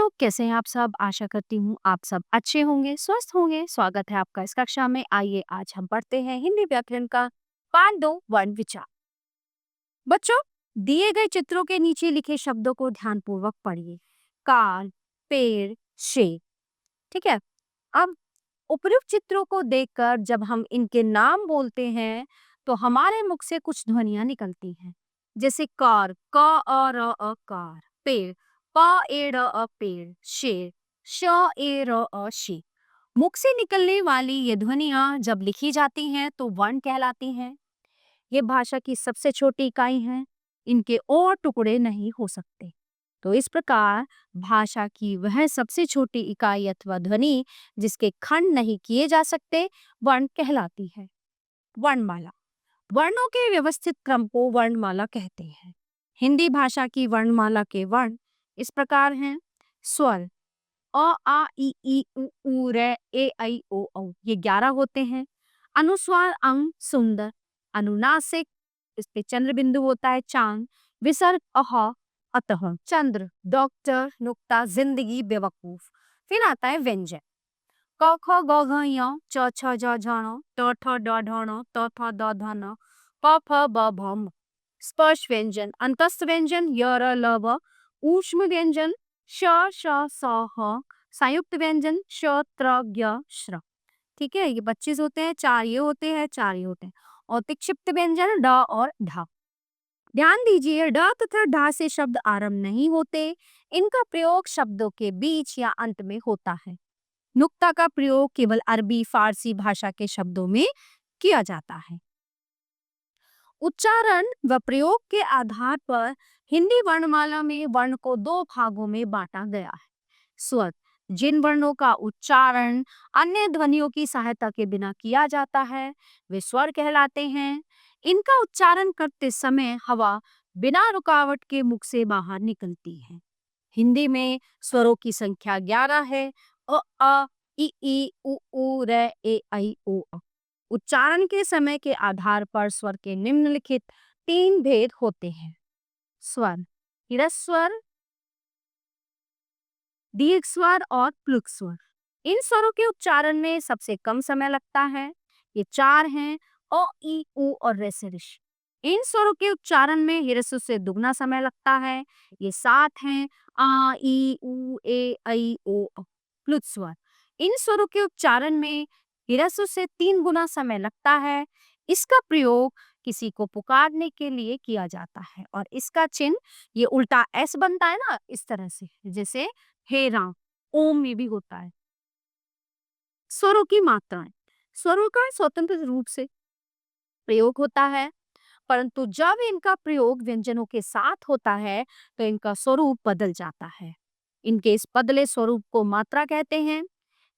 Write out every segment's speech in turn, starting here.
बच्चों, कैसे हैं आप सब? आशा करती हूँ आप सब अच्छे होंगे, स्वस्थ होंगे। स्वागत है आपका इस कक्षा में। आइए आज हम पढ़ते हैं हिंदी व्याकरण का पाठ 2 वर्ण विचार। बच्चों, दिए गए चित्रों के नीचे लिखे शब्दों को ध्यानपूर्वक पढ़िए। कार, पेड़, शेर। ठीक है। अब उपयुक्त चित्रों को देखकर जब हम इनके नाम बोलते हैं तो हमारे मुख से कुछ ध्वनियां निकलती हैं। जैसे कार, क अ र अ कार। पेड़, प ए र अ पेड़। शेर, श ए र अ शेर। मुख से निकलने वाली ये ध्वनियां जब लिखी जाती हैं तो वर्ण कहलाती हैं। ये भाषा की सबसे छोटी इकाई हैं। इनके और टुकड़े नहीं हो सकते। तो इस प्रकार भाषा की वह सबसे छोटी इकाई अथवा ध्वनि जिसके खंड नहीं किए जा सकते वर्ण कहलाती है। वर्णमाला। वर्णों के व्यवस्थित क्रम को वर्णमाला कहते हैं। हिंदी भाषा की वर्णमाला के वर्ण इस प्रकार हैं। स्वर अ आ ई उ ऊ रे ए ऐ ओ औ, ये 11 होते हैं। अनुस्वार अंग सुंदर। अनुनासिक, इस पे चंद्र बिंदु होता है चांद। विसर्ग अह अतः। चंद्र, डॉक्टर, नुक्ता, जिंदगी, बेवकूफ। फिर आता है व्यंजन। क ख ग घ ञ च छ ज झ ण ट ठ ड ढ ण त थ द ध न प फ ब भ म। स्पर्श व्यंजन, अंतस्थ व्यंजन य र ल व। ऊष्म व्यंजन श श स ह। संयुक्त व्यंजन श त्र ज्ञ श्र। ठीक है, ये 25 होते हैं। 4 ये होते हैं, 4 ये होते हैं। और विक्षिप्त व्यंजन ड और ढ। ध्यान दीजिए, ड तथा ढ से शब्द आरंभ नहीं होते। इनका प्रयोग शब्दों के बीच या अंत में होता है। नुक्ता का प्रयोग केवल अरबी फारसी भाषा के शब्दों में किया जाता है। उच्चारण व प्रयोग के आधार पर हिंदी वर्णमाला में वर्ण को 2 भागों में बांटा गया है। स्वर, जिन वर्णों का उच्चारण अन्य ध्वनियों की सहायता के बिना किया जाता है वे स्वर कहलाते हैं। इनका उच्चारण करते समय हवा बिना रुकावट के मुख से बाहर निकलती है। हिंदी में स्वरों की संख्या 11 है। अ आ ई उ ऊ रे ए ऐ ओ औ। उच्चारण के समय के आधार पर स्वर के निम्नलिखित 3 भेद होते हैं। स्वर, ह्रस्वर, दीर्घ स्वर और प्लुक स्वर। इन स्वरों के उच्चारण में सबसे कम समय लगता है। ये 4 हैं। अ ई उ और रे से ऋष। इन स्वरों के उच्चारण में ह्रस्व से दुगना समय लगता है। ये 7 हैं। आ ई उ ए ऐ ओ औ। प्लुत स्वर, इन स्वरों के उच्चारण में ह्रस्व से 3 गुना समय लगता है। इसका प्रयोग किसी को पुकारने के लिए किया जाता है और इसका चिन्ह ये उल्टा एस बनता है ना, इस तरह से, जैसे हे राम, ओम में भी होता है। स्वरों की मात्राएं। स्वरों का स्वतंत्र रूप से प्रयोग होता है, परंतु जब इनका प्रयोग व्यंजनों के साथ होता है तो इनका स्वरूप बदल जाता है। इनके इस बदले स्वरूप को मात्रा कहते हैं।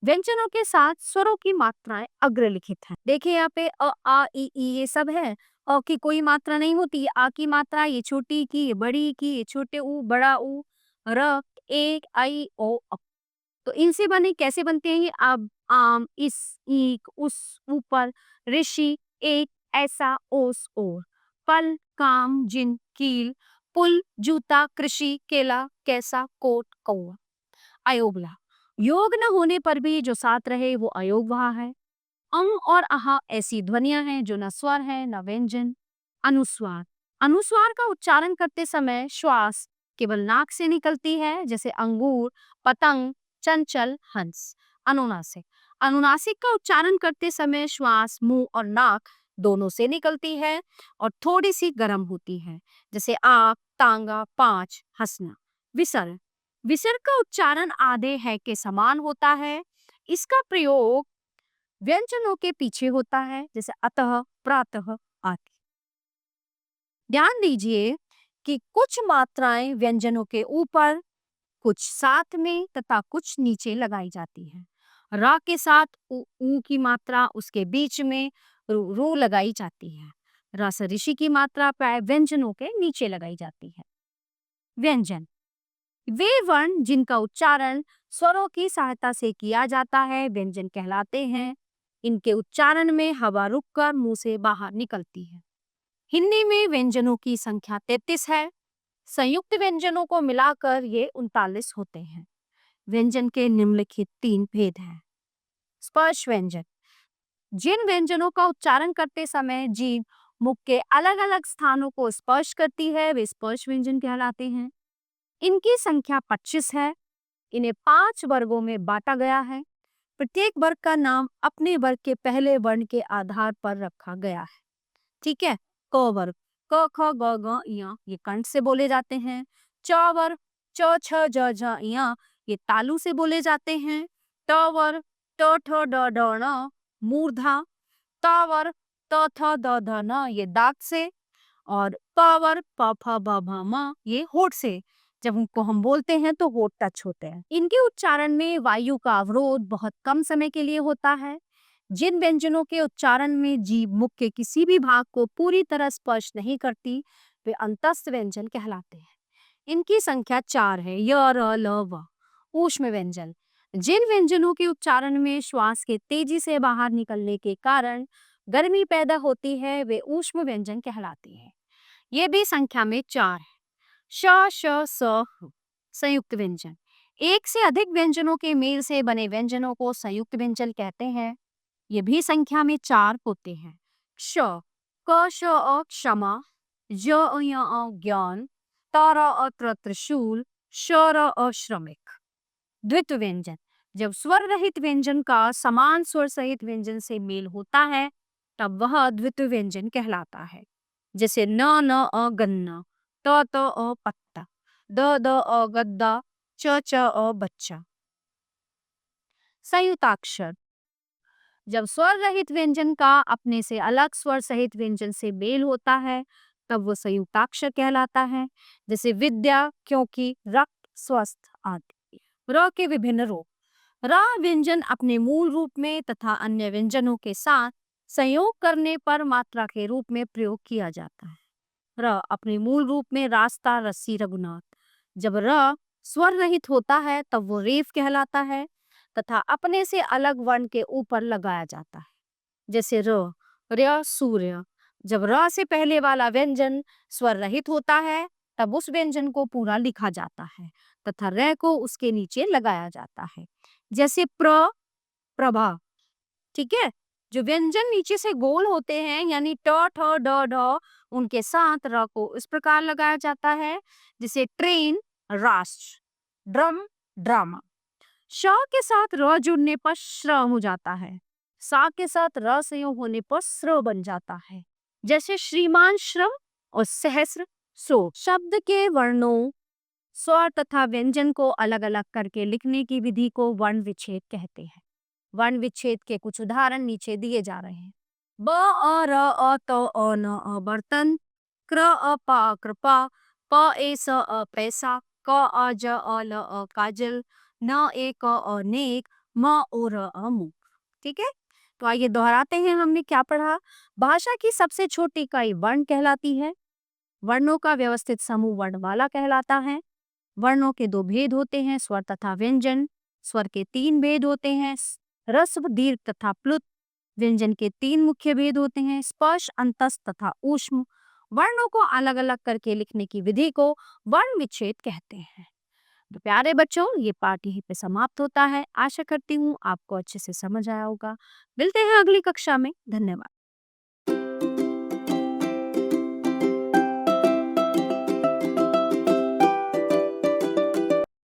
व्यंजनों के साथ स्वरों की मात्राएं अग्रलिखित हैं। देखिए यहाँ पे अ आ ई ये सब है। अ की कोई मात्रा नहीं होती। आ की मात्रा ये छोटी की, ये बड़ी की, ये छोटे ऊ, बड़ा ऊ, र, एक, आई, ओ, अ। तो इनसे बने कैसे बनते हैं ये? अब, आम, इस, ईक, उस, ऊपर, ऋषि, एक, ऐसा, ओस, ओर। फल, काम, जिन, कील, पुल, जूता, कृषि, केला, कैसा, कोट, कौआ। अयोगला, योग न होने पर भी जो साथ रहे वो अयोग वहा है। अंग और आहा ऐसी ध्वनियां हैं जो न स्वर है न व्यंजन। अनुस्वार, अनुस्वार का उच्चारण करते समय श्वास केवल नाक से निकलती है, जैसे अंगूर, पतंग, चंचल, हंस। अनुनासिक, अनुनासिक का उच्चारण करते समय श्वास मुंह और नाक दोनों से निकलती है और थोड़ी सी गर्म होती है, जैसे आंख, तांगा, पांच, हंसना। विसर्ग, विसर्ग का उच्चारण आधे है के समान होता है। इसका प्रयोग व्यंजनों के पीछे होता है, जैसे अतः, प्रातः आदि। ध्यान दीजिए कि कुछ मात्राएं व्यंजनों के ऊपर, कुछ साथ में तथा कुछ नीचे लगाई जाती है। रा के साथ ऊ की मात्रा, उसके बीच में रू लगाई जाती है। रस ऋषि की मात्रा प्राय व्यंजनों के नीचे लगाई जाती है। व्यंजन, वे वर्ण जिनका उच्चारण स्वरों की सहायता से किया जाता है व्यंजन कहलाते हैं। इनके उच्चारण में हवा रुककर मुंह से बाहर निकलती है। हिंदी में व्यंजनों की संख्या 33 है। संयुक्त व्यंजनों को मिलाकर ये 39 होते हैं। व्यंजन के निम्नलिखित 3 भेद हैं। स्पर्श व्यंजन, जिन व्यंजनों का उच्चारण करते समय जीभ मुख के अलग अलग स्थानों को स्पर्श करती है वे स्पर्श व्यंजन कहलाते हैं। इनकी संख्या 25 है। इन्हें 5 वर्गों में बांटा गया है। प्रत्येक वर्ग का नाम अपने वर्ग के पहले वर्ण के आधार पर रखा गया है। ठीक है। क वर्ग, क ख ग घ ञ, ये कंठ से बोले जाते हैं। च वर्ग, च छ ज झ ञ, ये तालु से बोले जाते हैं। ट वर्ग, ट ठ ड ढ ण, मूर्धा। त वर्ग, त थ द ध न, ये दांत से। और प वर्ग, प फ ब भ म, ये होठ से। जब उनको हम बोलते हैं तो होठ टच होते हैं। इनके उच्चारण में वायु का अवरोध बहुत कम समय के लिए होता है। जिन व्यंजनों के उच्चारण में जीभ मुख के किसी भी भाग को पूरी तरह स्पर्श नहीं करती वे अंतस्थ व्यंजन कहलाते हैं। इनकी संख्या 4 है। य र ल व। ऊष्म व्यंजन, जिन व्यंजनों के उच्चारण में श्वास के तेजी से बाहर निकलने के कारण गर्मी पैदा होती है वे ऊष्म व्यंजन कहलाते हैं। ये भी संख्या में 4 है। श श स ह। संयुक्त व्यंजन, एक से अधिक व्यंजनों के मेल से बने व्यंजनों को संयुक्त व्यंजन कहते हैं। ये भी संख्या में 4 होते हैं। क्ष, क श अ क्षमा, ज अ य अ ज्ञान, त र अ त्र त्रिशूल, श र अ श्रमिक। द्वित्व व्यंजन, जब स्वर रहित व्यंजन का समान स्वर सहित व्यंजन से मेल होता है तब वह द्वित्व व्यंजन कहलाता है। जैसे न न अ गन्ना, त त अ पत्ता, द द अ गद्दा, च च अ बच्चा। संयुक्ताक्षर, जब स्वर रहित व्यंजन का अपने से अलग स्वर सहित व्यंजन से मेल होता है तब वो संयुक्ताक्षर कहलाता है। जैसे विद्या, क्योंकि, रक्त, स्वस्थ आदि। र के विभिन्न रूप, र व्यंजन अपने मूल रूप में तथा अन्य व्यंजनों के साथ संयोग करने पर मात्रा के रूप में प्रयोग किया जाता है। र अपने मूल रूप में रास्ता, रस्सी, रघुनाथ। जब र स्वर रहित होता है तब वो रेफ कहलाता है तथा अपने से अलग वर्ण के ऊपर लगाया जाता है। जैसे र, र्य, सूर्य। जब र से पहले वाला व्यंजन स्वर रहित होता है तब उस व्यंजन को पूरा लिखा जाता है तथा र को उसके नीचे लगाया जाता है। जैसे प्रभा। ठीक है। जो व्यंजन नीचे से गोल होते हैं यानी ट ठ ड ढ, उनके साथ र को इस प्रकार लगाया जाता है। जैसे ट्रेन, राष्ट्र, ड्रम, ड्रामा। श के साथ र जुड़ने पर श्र हो जाता है। सा के साथ र संयोग होने पर स्र बन जाता है। जैसे श्रीमान श्रम और सहस्र सो। शब्द के वर्णों, स्वर तथा व्यंजन को अलग अलग करके लिखने की विधि को वर्ण विच्छेद कहते हैं। वर्ण विच्छेद के कुछ उदाहरण नीचे दिए जा रहे हैं। ब अ र अ त अ न अ बर्तन, क्र अ प अ कृपा, प ए स अ पैसा, क अ ज अ ल अ काजल, न ए क अ नेक, म ओ र अ मुख। ठीक है। तो आइए दोहराते हैं हमने क्या पढ़ा। भाषा की सबसे छोटी इकाई वर्ण कहलाती है। वर्णों का व्यवस्थित समूह वर्णमाला कहलाता है। वर्णों के 2 भेद होते हैं, स्वर तथा व्यंजन। स्वर के 3 भेद होते हैं, ह्रस्व, दीर्घ तथा प्लुत। व्यंजन के 3 मुख्य भेद होते हैं, स्पर्श, अंतस्थ तथा ऊष्म। वर्णों को अलग अलग करके लिखने की विधि को वर्ण विच्छेद कहते हैं। तो प्यारे बच्चों, ये पाठ यहीं पे समाप्त होता है। आशा करती हूँ आपको अच्छे से समझ आया होगा। मिलते हैं अगली कक्षा में। धन्यवाद।